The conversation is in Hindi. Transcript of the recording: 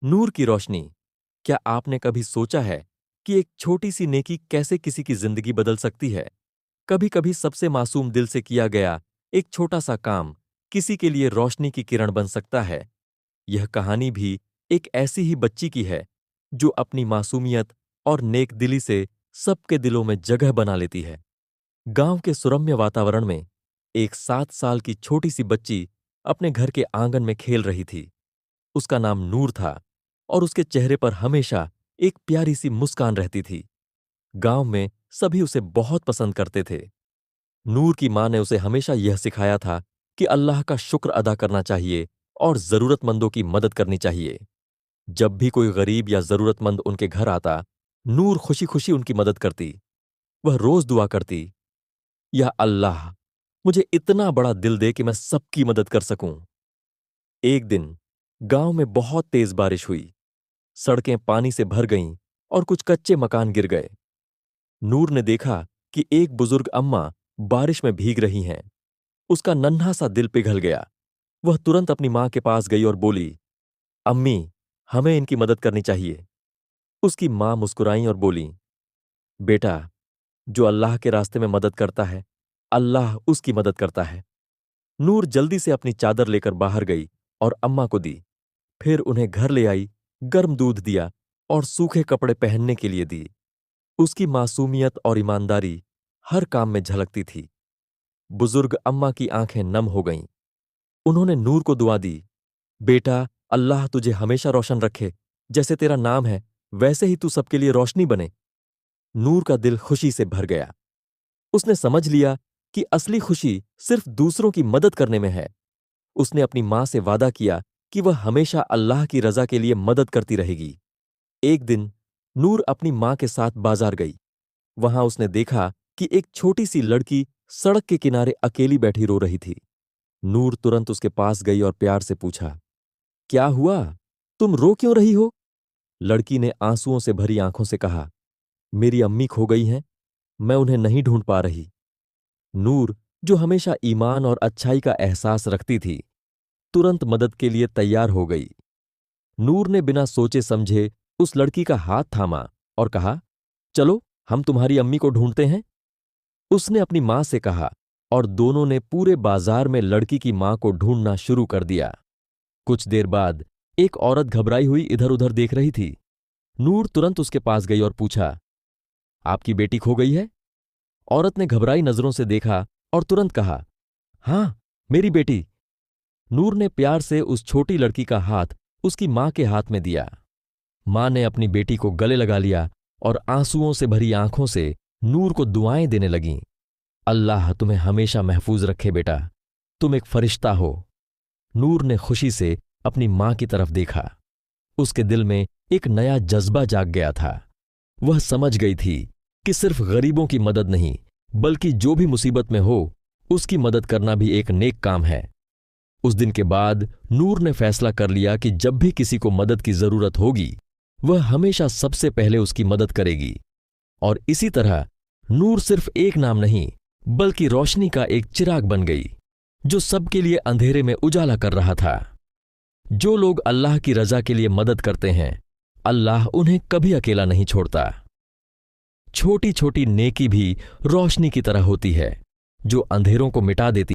नूर की रोशनी। क्या आपने कभी सोचा है कि एक छोटी सी नेकी कैसे किसी की जिंदगी बदल सकती है? कभी कभी सबसे मासूम दिल से किया गया एक छोटा सा काम किसी के लिए रोशनी की किरण बन सकता है। यह कहानी भी एक ऐसी ही बच्ची की है जो अपनी मासूमियत और नेक दिली से सबके दिलों में जगह बना लेती है। गांव के सुरम्य वातावरण में एक 7 साल की छोटी सी बच्ची अपने घर के आंगन में खेल रही थी। उसका नाम नूर था और उसके चेहरे पर हमेशा एक प्यारी सी मुस्कान रहती थी। गांव में सभी उसे बहुत पसंद करते थे। नूर की मां ने उसे हमेशा यह सिखाया था कि अल्लाह का शुक्र अदा करना चाहिए और जरूरतमंदों की मदद करनी चाहिए। जब भी कोई गरीब या जरूरतमंद उनके घर आता, नूर खुशी खुशी उनकी मदद करती। वह रोज दुआ करती, या अल्लाह, मुझे इतना बड़ा दिल दे कि मैं सबकी मदद कर सकूं। एक दिन गांव में बहुत तेज बारिश हुई। सड़कें पानी से भर गईं और कुछ कच्चे मकान गिर गए। नूर ने देखा कि एक बुजुर्ग अम्मा बारिश में भीग रही हैं। उसका नन्हा सा दिल पिघल गया। वह तुरंत अपनी मां के पास गई और बोली, अम्मी, हमें इनकी मदद करनी चाहिए। उसकी मां मुस्कुराईं और बोली, बेटा, जो अल्लाह के रास्ते में मदद करता है, अल्लाह उसकी मदद करता है। नूर जल्दी से अपनी चादर लेकर बाहर गई और अम्मा को दी। फिर उन्हें घर ले आई, गर्म दूध दिया और सूखे कपड़े पहनने के लिए दी। उसकी मासूमियत और ईमानदारी हर काम में झलकती थी। बुजुर्ग अम्मा की आंखें नम हो गईं। उन्होंने नूर को दुआ दी, बेटा, अल्लाह तुझे हमेशा रोशन रखे। जैसे तेरा नाम है वैसे ही तू सबके लिए रोशनी बने। नूर का दिल खुशी से भर गया। उसने समझ लिया कि असली खुशी सिर्फ दूसरों की मदद करने में है। उसने अपनी मां से वादा किया कि वह हमेशा अल्लाह की रजा के लिए मदद करती रहेगी। एक दिन नूर अपनी मां के साथ बाजार गई। वहां उसने देखा कि एक छोटी सी लड़की सड़क के किनारे अकेली बैठी रो रही थी। नूर तुरंत उसके पास गई और प्यार से पूछा, क्या हुआ? तुम रो क्यों रही हो? लड़की ने आंसुओं से भरी आंखों से कहा, मेरी अम्मी खो गई हैं, मैं उन्हें नहीं ढूंढ पा रही। नूर, जो हमेशा ईमान और अच्छाई का एहसास रखती थी, तुरंत मदद के लिए तैयार हो गई। नूर ने बिना सोचे समझे उस लड़की का हाथ थामा और कहा, चलो हम तुम्हारी अम्मी को ढूंढते हैं। उसने अपनी मां से कहा और दोनों ने पूरे बाजार में लड़की की मां को ढूंढना शुरू कर दिया। कुछ देर बाद एक औरत घबराई हुई इधर उधर देख रही थी। नूर तुरंत उसके पास गई और पूछा, आपकी बेटी खो गई है? औरत ने घबराई नजरों से देखा और तुरंत कहा, हां, मेरी बेटी। नूर ने प्यार से उस छोटी लड़की का हाथ उसकी मां के हाथ में दिया। मां ने अपनी बेटी को गले लगा लिया और आंसुओं से भरी आंखों से नूर को दुआएं देने लगीं। अल्लाह तुम्हें हमेशा महफूज रखे बेटा, तुम एक फरिश्ता हो। नूर ने खुशी से अपनी मां की तरफ देखा। उसके दिल में एक नया जज्बा जाग गया था। वह समझ गई थी कि सिर्फ गरीबों की मदद नहीं, बल्कि जो भी मुसीबत में हो उसकी मदद करना भी एक नेक काम है। उस दिन के बाद नूर ने फैसला कर लिया कि जब भी किसी को मदद की जरूरत होगी, वह हमेशा सबसे पहले उसकी मदद करेगी। और इसी तरह नूर सिर्फ एक नाम नहीं, बल्कि रोशनी का एक चिराग बन गई, जो सबके लिए अंधेरे में उजाला कर रहा था। जो लोग अल्लाह की रजा के लिए मदद करते हैं, अल्लाह उन्हें कभी अकेला नहीं छोड़ता। छोटी छोटी नेकी भी रोशनी की तरह होती है, जो अंधेरों को मिटा देती